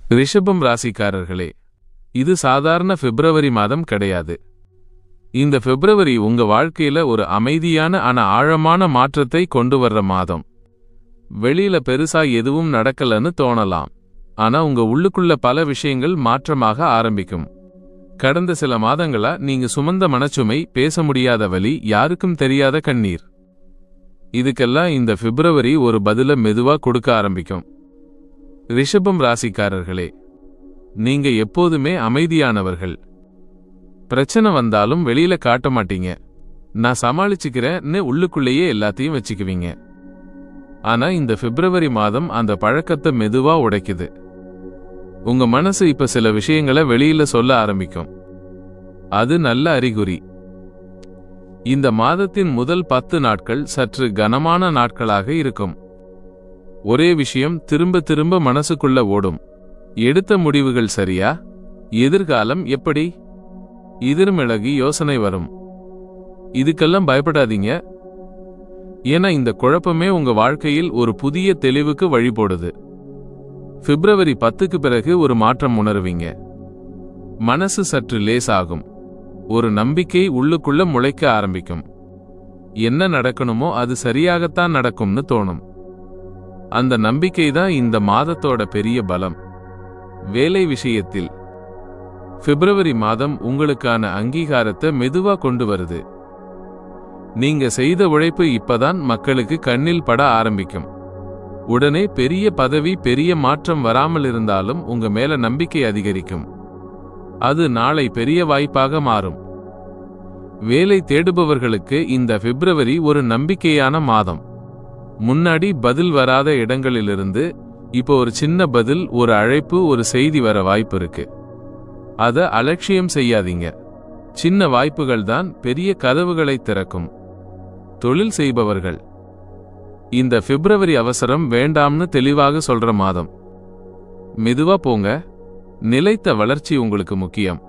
ரிஷபம் ராசிக்காரர்களே, இது சாதாரண பிப்ரவரி மாதம் கிடையாது. இந்த பிப்ரவரி உங்க வாழ்க்கையில ஒரு அமைதியான ஆனா ஆழமான மாற்றத்தை கொண்டு வர்ற மாதம். வெளியில பெருசா எதுவும் நடக்கலன்னு தோணலாம், ஆனா உங்க உள்ளுக்குள்ள பல விஷயங்கள் மாற்றமாக ஆரம்பிக்கும். கடந்த சில மாதங்களா நீங்க சுமந்த மனச்சுமை, பேச முடியாத வலி, யாருக்கும் தெரியாத கண்ணீர், இதுக்கெல்லாம் இந்த பிப்ரவரி ஒரு பதில மெதுவா கொடுக்க ஆரம்பிக்கும். ரிஷபம் ராசிக்காரர்களே, நீங்க எப்போதுமே அமைதியானவர்கள். பிரச்சனை வந்தாலும் வெளியில காட்ட மாட்டீங்க. நான் சமாளிச்சுக்கிறேன்னு உள்ளுக்குள்ளேயே எல்லாத்தையும் வச்சுக்குவீங்க. ஆனா இந்த பிப்ரவரி மாதம் அந்த பழக்கத்தை மெதுவா உடைக்குது. உங்க மனசு இப்ப சில விஷயங்களை வெளியில சொல்ல ஆரம்பிக்கும். அது நல்ல அறிகுறி. இந்த மாதத்தின் முதல் 10 நாட்கள் சற்று கனமான நாட்களாக இருக்கும். ஒரே விஷயம் திரும்ப திரும்ப மனசுக்குள்ள ஓடும். எடுத்த முடிவுகள் சரியா? எதிர்காலம் எப்படி? எதிர்மிளகி யோசனை வரும். இதுக்கெல்லாம் பயப்படாதீங்க. ஏன்னா இந்த குழப்பமே உங்க வாழ்க்கையில் ஒரு புதிய தெளிவுக்கு வழி போடுது. பிப்ரவரி 10க்கு பிறகு ஒரு மாற்றம் உணர்வீங்க. மனசு சற்று லேசாகும். ஒரு நம்பிக்கை உள்ளுக்குள்ள முளைக்க ஆரம்பிக்கும். என்ன நடக்கணுமோ அது சரியாகத்தான் நடக்கும்னு தோணும். அந்த நம்பிக்கை தான் இந்த மாதத்தோட பெரிய பலம். வேலை விஷயத்தில் பிப்ரவரி மாதம் உங்களுக்கான அங்கீகாரத்தை மெதுவா கொண்டு வருது. நீங்க செய்த உழைப்பு இப்பதான் மக்களுக்கு கண்ணில் பட ஆரம்பிக்கும். உடனே பெரிய பதவி, பெரிய மாற்றம் வராமல் இருந்தாலும் உங்க மேல நம்பிக்கை அதிகரிக்கும். அது நாளை பெரிய வாய்ப்பாக மாறும். வேலை தேடுபவர்களுக்கு இந்த பிப்ரவரி ஒரு நம்பிக்கையான மாதம். முன்னாடி பதில் வராத இடங்களிலிருந்து இப்போ ஒரு சின்ன பதில், ஒரு அழைப்பு, ஒரு செய்தி வர வாய்ப்பு இருக்கு. அத அலட்சியம் செய்யாதீங்க. சின்ன வாய்ப்புகள் தான் பெரிய கதவுகளை திறக்கும். தொழில் செய்பவர்கள், இந்த பிப்ரவரி அவசரம் வேண்டாம்னு தெளிவாக சொல்ற மாதம். மெதுவா போங்க. நிலைத்த வளர்ச்சி உங்களுக்கு முக்கியம்.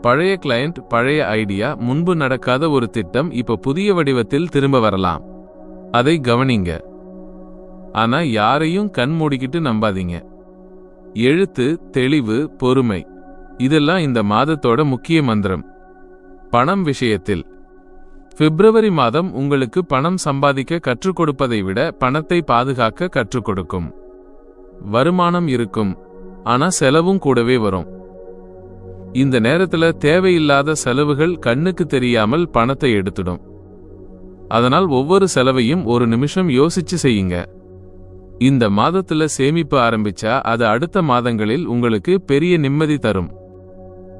பழைய கிளையண்ட், பழைய ஐடியா, முன்பு நடக்காத ஒரு திட்டம் இப்ப புதிய வடிவத்தில் திரும்ப வரலாம். அதை கவனிங்க. ஆனா யாரையும் கண் மூடிக்கிட்டு நம்பாதீங்க. எழுத்து, தெளிவு, பொறுமை, இதெல்லாம் இந்த மாதத்தோட முக்கிய மந்திரம். பணம் விஷயத்தில் பிப்ரவரி மாதம் உங்களுக்கு பணம் சம்பாதிக்க கற்றுக் கொடுப்பதை விட பணத்தை பாதுகாக்க கற்றுக் கொடுக்கும். வருமானம் இருக்கும், ஆனா செலவும் கூடவே வரும். இந்த நேரத்துல தேவையில்லாத செலவுகள் கண்ணுக்கு தெரியாமல் பணத்தை எடுத்துடும். அதனால் ஒவ்வொரு செலவையும் ஒரு நிமிஷம் யோசிச்சு செய்யுங்க. இந்த மாதத்துல சேமிப்பு ஆரம்பிச்சா அது அடுத்த மாதங்களில் உங்களுக்கு பெரிய நிம்மதி தரும்.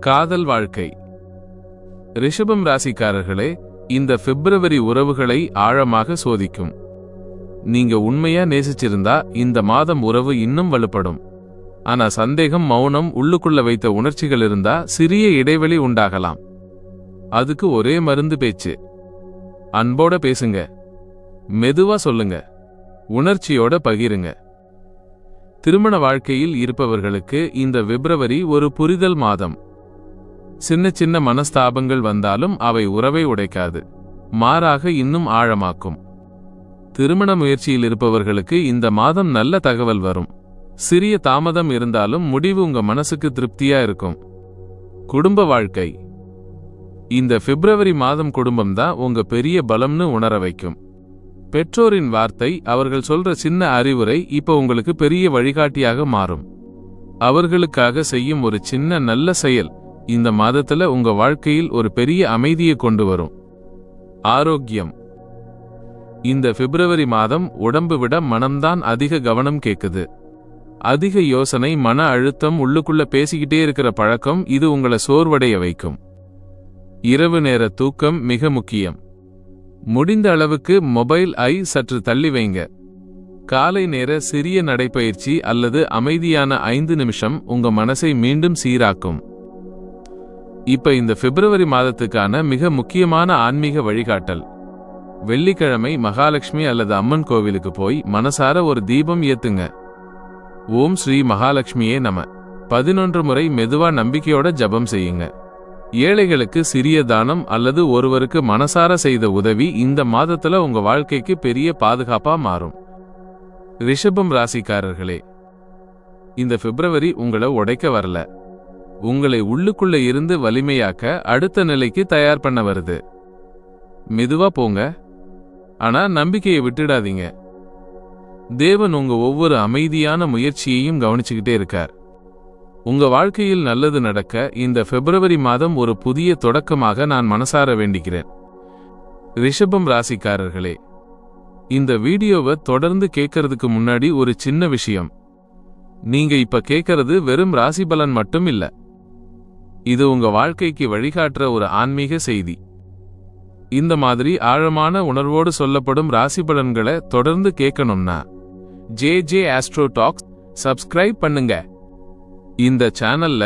காதல் வாழ்க்கை. ரிஷபம் ராசிக்காரர்களே, இந்த பிப்ரவரி உறவுகளை ஆழமாக சோதிக்கும். நீங்க உண்மையா நேசிச்சிருந்தா இந்த மாதம் உறவு இன்னும் வலுப்படும். ஆனா சந்தேகம், மௌனம், உள்ளுக்குள்ள வைத்த உணர்ச்சிகள் இருந்தா சிறிய இடைவெளி உண்டாகலாம். அதுக்கு ஒரே மருந்து, பேச்சு. அன்போட பேசுங்க. மெதுவா சொல்லுங்க. உணர்ச்சியோட பகிருங்க. திருமண வாழ்க்கையில் இருப்பவர்களுக்கு இந்த பிப்ரவரி ஒரு புரிதல் மாதம். சின்ன சின்ன மனஸ்தாபங்கள் வந்தாலும் அவை உறவை உடைக்காது, மாறாக இன்னும் ஆழமாக்கும். திருமண முயற்சியில் இருப்பவர்களுக்கு இந்த மாதம் நல்ல தகவல் வரும். சிறிய தாமதம் இருந்தாலும் முடிவு உங்க மனசுக்கு திருப்தியா இருக்கும். குடும்ப வாழ்க்கை. இந்த பிப்ரவரி மாதம் குடும்பம்தான் உங்க பெரிய பலம்னு உணர வைக்கும். பெற்றோரின் வார்த்தை, அவர்கள் சொல்ற சின்ன அறிவுரை இப்ப உங்களுக்கு பெரிய வழிகாட்டியாக மாறும். அவர்களுக்காக செய்யும் ஒரு சின்ன நல்ல செயல் இந்த மாதத்துல உங்க வாழ்க்கையில் ஒரு பெரிய அமைதியை கொண்டு வரும். ஆரோக்கியம். இந்த பிப்ரவரி மாதம் உடம்பு விட மனம்தான் அதிக கவனம் கேக்குது. அதிக யோசனை, மன அழுத்தம், உள்ளுக்குள்ள பேசிக்கிட்டே இருக்கிற பழக்கம், இது உங்களை சோர்வடைய வைக்கும். இரவு நேர தூக்கம் மிக முக்கியம். முடிந்த அளவுக்கு மொபைல் சற்று தள்ளி வைங்க. காலை நேர சிறிய நடைப்பயிற்சி அல்லது அமைதியான 5 நிமிஷம் உங்க மனசை மீண்டும் சீராக்கும். இப்ப இந்த பிப்ரவரி மாதத்துக்கான மிக முக்கியமான ஆன்மீக வழிகாட்டல். வெள்ளிக்கிழமை மகாலட்சுமி அல்லது அம்மன் கோவிலுக்கு போய் மனசார ஒரு தீபம் ஏத்துங்க. ஓம் ஸ்ரீ மகாலட்சுமியே நம 11 முறை மெதுவா நம்பிக்கையோட ஜபம் செய்யுங்க. ஏழைகளுக்கு சிறிய தானம் அல்லது ஒருவருக்கு மனசார செய்த உதவி இந்த மாதத்துல உங்க வாழ்க்கைக்கு பெரிய பாதுகாப்பா மாறும். ரிஷபம் ராசிக்காரர்களே, இந்த பிப்ரவரி உங்களை உடைக்க வரல, உங்களை உள்ளுக்குள்ள இருந்து வலிமையாக்க அடுத்த நிலைக்கு தயார் பண்ண வருது. மெதுவா போங்க, ஆனா நம்பிக்கையை விட்டுடாதீங்க. தேவன் உங்க ஒவ்வொரு அமைதியான முயற்சியையும் கவனிச்சுக்கிட்டே இருக்கார். உங்க வாழ்க்கையில் நல்லது நடக்க இந்த பிப்ரவரி மாதம் ஒரு புதிய தொடக்கமாக நான் மனசார வேண்டிக்கிறேன். ரிஷபம் ராசிக்காரர்களே, இந்த வீடியோவை தொடர்ந்து கேட்கறதுக்கு முன்னாடி ஒரு சின்ன விஷயம். நீங்க இப்ப கேட்கறது வெறும் ராசி பலன் மட்டும் இல்ல, இது உங்க வாழ்க்கைக்கு வழிகாட்டுற ஒரு ஆன்மீக செய்தி. இந்த மாதிரி ஆழமான உணர்வோடு சொல்லப்படும் ராசி பலன்களை தொடர்ந்து கேட்கணும்னா ஜே ஆஸ்ட்ரோ டாக்ஸ் சப்ஸ்கிரைப் பண்ணுங்க. இந்த சேனல்ல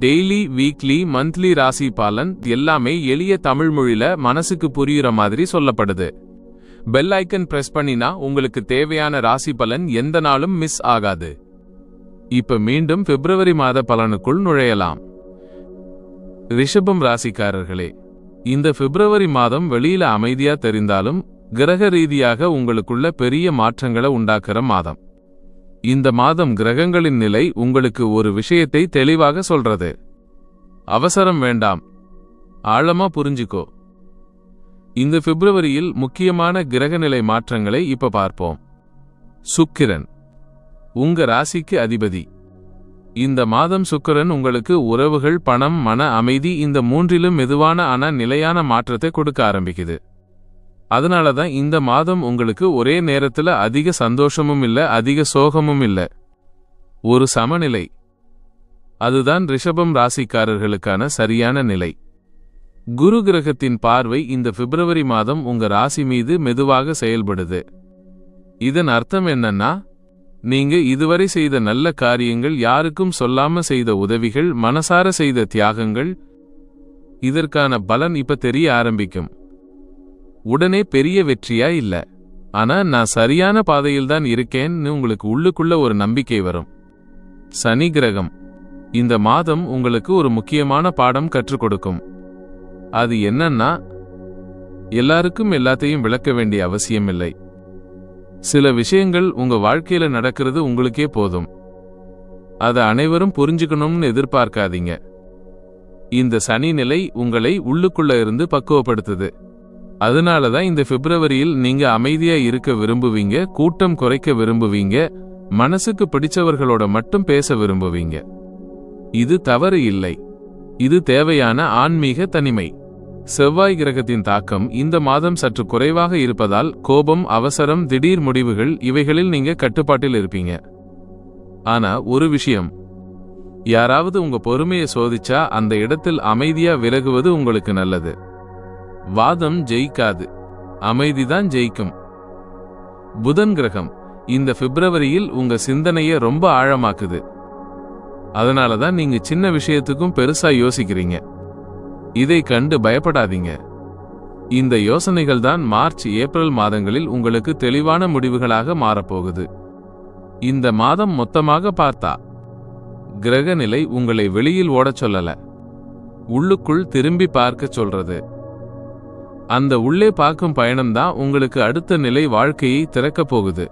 டெய்லி, வீக்லி, மந்த்லி ராசி பலன் எல்லாமே எளிய தமிழ் மொழியில மனசுக்கு புரியுற மாதிரி சொல்லப்படுது. பெல் ஐக்கன் பிரஸ் பண்ணினா உங்களுக்கு தேவையான ராசி பலன் எந்த நாளும் மிஸ் ஆகாது. இப்ப மீண்டும் பிப்ரவரி மாத பலனுக்குள் நுழையலாம். ரிஷபம் ராசிக்காரர்களே, இந்த பிப்ரவரி மாதம் வெளியில அமைதியா தெரிந்தாலும் கிரக ரீதியாக உங்களுக்குள்ள பெரிய மாற்றங்களை உண்டாக்குற மாதம். இந்த மாதம் கிரகங்களின் நிலை உங்களுக்கு ஒரு விஷயத்தை தெளிவாக சொல்றது. அவசரம் வேண்டாம், ஆழமா புரிஞ்சுக்கோ. இந்த பிப்ரவரியில் முக்கியமான கிரகநிலை மாற்றங்களை இப்ப பார்ப்போம். சுக்கிரன் உங்க ராசிக்கு அதிபதி. இந்த மாதம் சுக்கிரன் உங்களுக்கு உறவுகள், பணம், மன அமைதி இந்த மூன்றிலும் மெதுவான ஆனா நிலையான மாற்றத்தை கொடுக்க ஆரம்பிக்குது. அதனாலதான் இந்த மாதம் உங்களுக்கு ஒரே நேரத்துல அதிக சந்தோஷமும் இல்ல, அதிக சோகமும் இல்ல, ஒரு சமநிலை. அதுதான் ரிஷபம் ராசிக்காரர்களுக்கான சரியான நிலை. குரு கிரகத்தின் பார்வை இந்த பிப்ரவரி மாதம் உங்க ராசி மீது மெதுவாக செயல்படுது. இதன் அர்த்தம் என்னன்னா, நீங்க இதுவரை செய்த நல்ல காரியங்கள், யாருக்கும் சொல்லாம செய்த உதவிகள், மனசார செய்த தியாகங்கள், இதற்கான பலன் இப்ப தெரிய ஆரம்பிக்கும். உடனே பெரிய வெற்றியா இல்ல, ஆனா நான் சரியான பாதையில்தான் இருக்கேன்னு உங்களுக்கு உள்ளுக்குள்ள ஒரு நம்பிக்கை வரும். சனி கிரகம் இந்த மாதம் உங்களுக்கு ஒரு முக்கியமான பாடம் கற்றுக் கொடுக்கும். அது என்னன்னா, எல்லாருக்கும் எல்லாத்தையும் விளக்க வேண்டிய அவசியமில்லை. சில விஷயங்கள் உங்க வாழ்க்கையில நடக்கிறது உங்களுக்கே போதும், அதை அனைவரும் புரிஞ்சுக்கணும்னு எதிர்பார்க்காதீங்க. இந்த சனி நிலை உங்களை உள்ளுக்குள்ள இருந்து பக்குவப்படுத்துது. அதனாலதான் இந்த பிப்ரவரியில் நீங்க அமைதியா இருக்க விரும்புவீங்க, கூட்டம் குறைக்க விரும்புவீங்க, மனசுக்கு பிடிச்சவர்களோட மட்டும் பேச விரும்புவீங்க. இது தவறு இல்லை, இது தேவையான ஆன்மீக தனிமை. செவ்வாய் கிரகத்தின் தாக்கம் இந்த மாதம் சற்று குறைவாக இருப்பதால் கோபம், அவசரம், திடீர் முடிவுகள் இவைகளில் நீங்க கட்டுப்பாட்டில் இருப்பீங்க. ஆனா ஒரு விஷயம், யாராவது உங்க பொறுமையை சோதிச்சா அந்த இடத்தில் அமைதியா விலகுவது உங்களுக்கு நல்லது. வாதம் ஜெயிக்காது, அமைதிதான் ஜெயிக்கும். புதன் கிரகம் இந்த பிப்ரவரியில் உங்க சிந்தனையை ரொம்ப ஆழமாக்குது. அதனாலதான் நீங்க சின்ன விஷயத்துக்கும் பெருசா யோசிக்கிறீங்க. இதை கண்டு பயப்படாதீங்க. இந்த யோசனைகள் தான் மார்ச், ஏப்ரல் மாதங்களில் உங்களுக்கு தெளிவான முடிவுகளாக மாறப்போகுது. இந்த மாதம் மொத்தமாக பார்த்தா கிரகநிலை உங்களை வெளியில் ஓடச் சொல்லல, உள்ளுக்குள் திரும்பி பார்க்க சொல்றது. அந்த உள்ளே பார்க்கும் பயணம்தான் உங்களுக்கு அடுத்த நிலை வாழ்க்கையை திறக்கப் போகுது.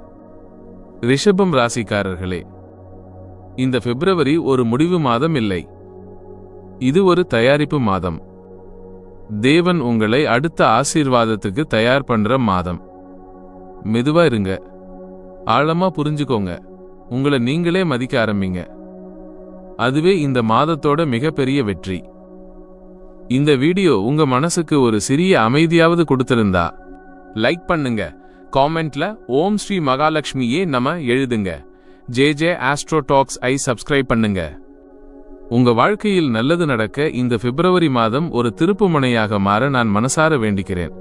ரிஷபம் ராசிக்காரர்களே, இந்த பிப்ரவரி ஒரு முடிவு மாதம் இல்லை, இது ஒரு தயாரிப்பு மாதம். தேவன் உங்களை அடுத்த ஆசீர்வாதத்துக்கு தயார் பண்ற மாதம். மெதுவா இருங்க, ஆழமா புரிஞ்சுக்கோங்க, உங்களை நீங்களே மதிக்க ஆரம்பிங்க. அதுவே இந்த மாதத்தோட மிகப்பெரிய வெற்றி. இந்த வீடியோ உங்க மனசுக்கு ஒரு சிறிய அமைதியாவது கொடுத்திருந்தா லைக் பண்ணுங்க, காமெண்ட்ல ஓம் ஸ்ரீ மகாலட்சுமியே நம எழுதுங்க. ஜே ஆஸ்ட்ரோ டாக்ஸ் ஐ சப்ஸ்கிரைப் பண்ணுங்க. உங்க வாழ்க்கையில் நல்லது நடக்க இந்த பிப்ரவரி மாதம் ஒரு திருப்புமுனையாக மாற நான் மனசார வேண்டிக்கிறேன்.